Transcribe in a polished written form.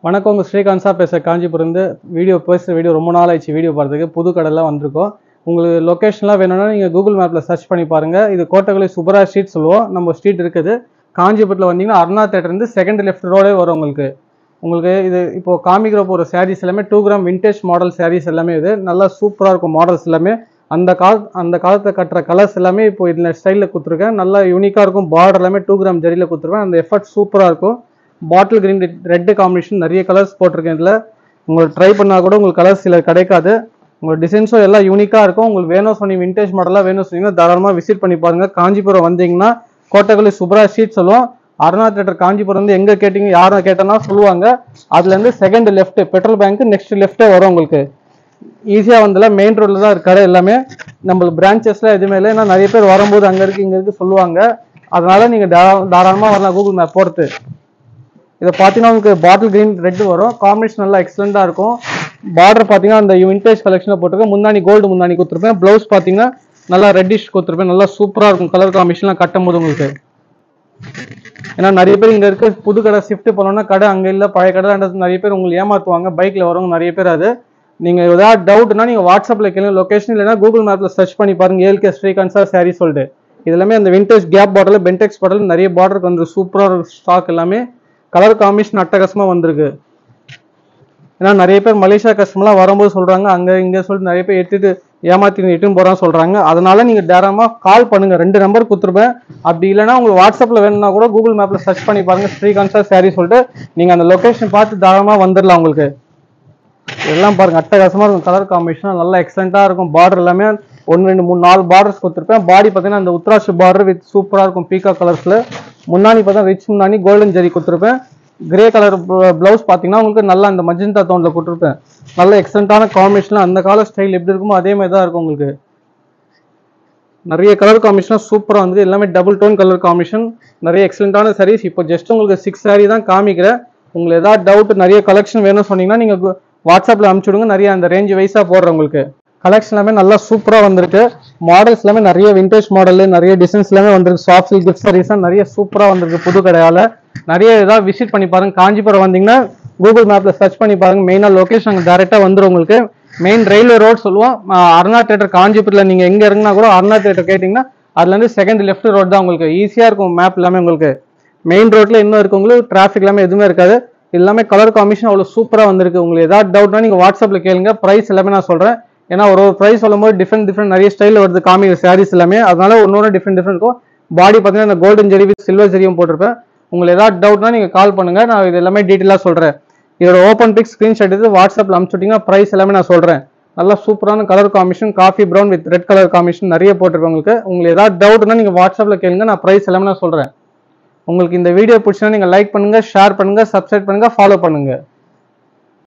வணக்கம், உங்கள் ஸ்ரீகாந்த் சார் பேச காஞ்சிபுரம் வீடியோ ரொம்ப நாள் ஆயிடுச்சு. வீடியோ பார்த்துக்கு புது கடைலாம் வந்திருக்கோம். உங்களுக்கு லொக்கேஷன்லாம் வேணும்னா நீங்கள் கூகுள் மேப்பில் சர்ச் பண்ணி பாருங்கள். இது கோட்டகுளி சுப்பரா ஸ்ட்ரீட் சொல்லுவோம். நம்ம ஸ்ட்ரீட் இருக்குது காஞ்சிபுரத்தில் வந்தீங்கன்னா அருணா தேட்டர்லேருந்து செகண்ட் லெஃப்ட் ரோடே வரும். உங்களுக்கு இது இப்போது காமிக்கிற ஒரு சாரீஸ் எல்லாமே 2 கிராம் விண்டேஜ் மாடல் சாரீஸ் எல்லாமே இது நல்லா சூப்பராக இருக்கும். மாடல்ஸ் எல்லாமே அந்த காலத்தை கட்டுற கலர்ஸ் எல்லாமே இப்போ இதில் ஸ்டைலில் கொடுத்துருக்கேன். நல்லா யூனிக்காக இருக்கும். பார்டர் எல்லாமே 2 கிராம் ஜரியில் கொடுத்துருவேன். அந்த எஃபர்ட் சூப்பராக இருக்கும். பாட்டில் கிரீன் ரெட் காம்பினேஷன் நிறைய கலர்ஸ் போட்டிருக்கேன். இதில் உங்களுக்கு ட்ரை பண்ணால் கூட உங்களுக்கு கலர்ஸ் சில கிடைக்காது. உங்களுக்கு டிசைன்ஸும் எல்லாம் யூனிக்காக இருக்கும். உங்களுக்கு வேணும் சொன்னீங்க விண்டேஜ் மாடலாக வேணும் சொன்னீங்கன்னா தாராளமாக விசிட் பண்ணி பாருங்கள். காஞ்சிபுரம் வந்தீங்கன்னா கோட்டகுளி சுப்ரா ஸ்ட்ரீட் சொல்லுவோம். அருணா தேட்டர் காஞ்சிபுரம் வந்து எங்கே கேட்டிங்க யாரும் கேட்டோன்னா சொல்லுவாங்க. அதுலேருந்து second left petrol bank next லெஃப்ட்டே வரும். உங்களுக்கு ஈஸியாக வந்தல மெயின் ரோட்டில் தான் கடை எல்லாமே. நம்மளுக்கு பிரான்ச்சஸ்லாம் எதுவுமே இல்லை. ஏன்னா நிறைய பேர் வரும்போது அங்கே இருக்குது இங்கே இருக்குது சொல்லுவாங்க. அதனால் நீங்கள் தாராளமாக வரலாம் கூகுள் மேப் பொறுத்து. இதை பார்த்தீங்கன்னா உங்களுக்கு பாட்டில் கிரீன் ரெட் வரும். காம்பினேஷன் நல்லா எக்ஸலண்டாக இருக்கும். பார்டர் பார்த்தீங்கன்னா அந்த விண்டேஜ் கலெக்ஷனில் போட்டிருக்கேன். முந்தானி கோல்டு முந்தானி கொடுத்துருப்பேன். ப்ளவுஸ் பார்த்தீங்கன்னா நல்லா ரெட்டிஷ் கொடுத்துருப்பேன். நல்லா சூப்பராக இருக்கும் கலர் காம்பினேஷன்லாம் கட்டும் போது உங்களுக்கு. ஏன்னா நிறைய பேர் இங்கே இருக்க புது கடை ஷிஃப்ட் பண்ணோன்னா கடை அங்கே இல்லை பழைய கடை நிறைய பேர் உங்களுக்கு ஏமாற்றுவாங்க. பைக்கில் வரவங்க நிறைய பேர். அது நீங்கள் ஏதாவது டவுட்னா நீங்கள் வாட்ஸ்அப்பில் கேளுங்க. லொக்கேஷன் இல்லைன்னா கூகுள் மேப்பில் சர்ச் பண்ணி பாருங்க. ஏல்கே ஸ்ரீகாந்த் சார் சாரி சொல்லிட்டு இது எல்லாமே அந்த விண்டேஜ் கேப் பாட்டில் பென்டெக்ஸ் பாட்டில் நிறைய பார்டருக்கு வந்து சூப்பராக ஸ்டாக் எல்லாமே கலர் காம்பினேஷன் அட்டகாசமாக வந்திருக்கு. ஏன்னா நிறைய பேர் மலேசியா கஸ்டமர்லாம் வரும்போது சொல்கிறாங்க அங்கே இங்கே சொல்லிட்டு நிறைய பேர் இட்டுன்னு போகிறான்னு சொல்கிறாங்க. அதனால நீங்கள் டேரமாக கால் பண்ணுங்கள். 2 நம்பர் கொடுத்துருப்பேன். அப்படி இல்லைனா உங்களுக்கு வாட்ஸ்அப்பில் வேணும்னா கூட கூகுள் மேப்பில் சர்ச் பண்ணி பாருங்கள். ஸ்ரீகாந்த் சார் சாரி சொல்லிட்டு நீங்கள் அந்த லொக்கேஷன் பார்த்து தாராளமாக வந்துடலாம். உங்களுக்கு எல்லாம் பாருங்கள் அட்டகாசமாக இருக்கும். கலர் காம்பினேஷன் நல்லா எக்ஸலண்ட்டாக இருக்கும். பார்டர் எல்லாமே 1 2 3 4 பார்டர்ஸ் கொடுத்துருப்பேன். பாடி பார்த்தீங்கன்னா அந்த உத்ராட்சி பார்டர் வித் சூப்பராக இருக்கும் பீக்கா கலர்ஸில். முன்னாடி பார்த்தா ரிச் முன்னாடி கோல்டன் ஜெரி கொடுத்துருப்பேன். கிரே கலர் ப்ளவுஸ் பார்த்தீங்கன்னா உங்களுக்கு நல்லா அந்த மஜந்தா டோனில் கொடுத்துருப்பேன். நல்ல எக்ஸலண்ட்டான காம்பினேஷன். அந்த கால ஸ்டைல் எப்படி இருக்குமோ அதே மாதிரி தான் இருக்கும். உங்களுக்கு நிறைய கலர் காம்பினேஷனாக சூப்பராக வந்து எல்லாமே டபுள் டோன் கலர் காம்பினேஷன் நிறைய எக்ஸலண்ட்டான சாரீஸ். இப்போ ஜஸ்ட் உங்களுக்கு 6 சாரீ தான் காமிக்கிறேன். உங்களுக்கு ஏதாவது டவுட் நிறைய கலெக்ஷன் வேணும்னு சொன்னீங்கன்னா நீங்கள் வாட்ஸ்அப்பில் அனுப்பிச்சி விடுங்க. நிறைய அந்த ரேஞ்ச் வைஸாக போடுறேன். உங்களுக்கு கலெக்ஷன் எல்லாமே நல்லா சூப்பராக வந்திருக்கு. மாடல்ஸ் எல்லாமே நிறைய விண்டேஜ் மாடல் நிறைய டிசைன்ஸ் எல்லாமே வந்திருக்கு. சாஃப்ட் சில்க் கிஃப்ட் சாரீஸ்லாம் நிறைய சூப்பராக வந்திருக்கு புது கடையால். நிறைய ஏதாவது விசிட் பண்ணி பாருங்க. காஞ்சிபுரம் வந்தீங்கன்னா கூகுள் மேப்ல சர்ச் பண்ணி பாருங்க. மெயினாக லொகேஷன் அங்கே டேரெக்டாக வந்துடும். உங்களுக்கு மெயின் ரயில்வே ரோட் சொல்லுவோம். அருணா தேட்டர் காஞ்சிபுரத்தில் நீங்கள் எங்கே இறங்கினா கூட அருணா தேட்டர் கேட்டிங்கன்னா அதுலேருந்து செகண்ட் லெஃப்ட் ரோட் தான். உங்களுக்கு ஈஸியாக இருக்கும் மேப் எல்லாமே. உங்களுக்கு மெயின் ரோட்டில் இன்னும் இருக்கு. உங்களுக்கு டிராஃபிக் எல்லாமே எதுவுமே இருக்காது. எல்லாமே கலர் காம்பினேஷன் அவ்வளோ சூப்பராக வந்திருக்கு. உங்களுக்கு ஏதாவது டவுட்னா நீங்கள் வாட்ஸ்அப்பில் கேளுங்க. ப்ரைஸ் எல்லாமே நான் சொல்கிறேன். ஏன்னா ஒரு ப்ரைஸ் சொல்லும்போது டிஃப்ரெண்ட் நிறைய ஸ்டைலில் வருது காமிக்கிற சாரீஸ் எல்லாமே. அதனால ஒன்று டிஃப்ரெண்ட் இருக்கும். பாடி பார்த்தீங்கன்னா இந்த கோல்டன் ஜெரி வித் சில்வர் ஜெரியும் போட்டிருப்பேன். உங்களுக்கு ஏதாவது டவுட்னா நீங்கள் கால் பண்ணுங்க. நான் இது எல்லாமே டீட்டெயிலாக சொல்கிறேன். இதோட ஓப்பன் பிக் ஸ்க்ரீன்ஷாட் எடுத்து வாட்ஸ்அப்பில் அனுப்பிச்சுட்டிங்கன்னா ப்ரைஸ் எல்லாமே நான் சொல்கிறேன். நல்லா சூப்பரான colour combination coffee brown with red colour combination நிறைய போட்டிருப்பேன். உங்களுக்கு ஏதாவது டவுட்னா நீங்கள் வாட்ஸ்அப்பில் கேளுங்க. நான் ப்ரைஸ் எல்லாமே நான் சொல்கிறேன். உங்களுக்கு இந்த வீடியோ பிடிச்சா நீங்கள் லைக் பண்ணுங்கள், ஷேர் பண்ணுங்கள், சப்ஸ்கிரைப் பண்ணுங்கள், ஃபாலோ பண்ணுங்கள்.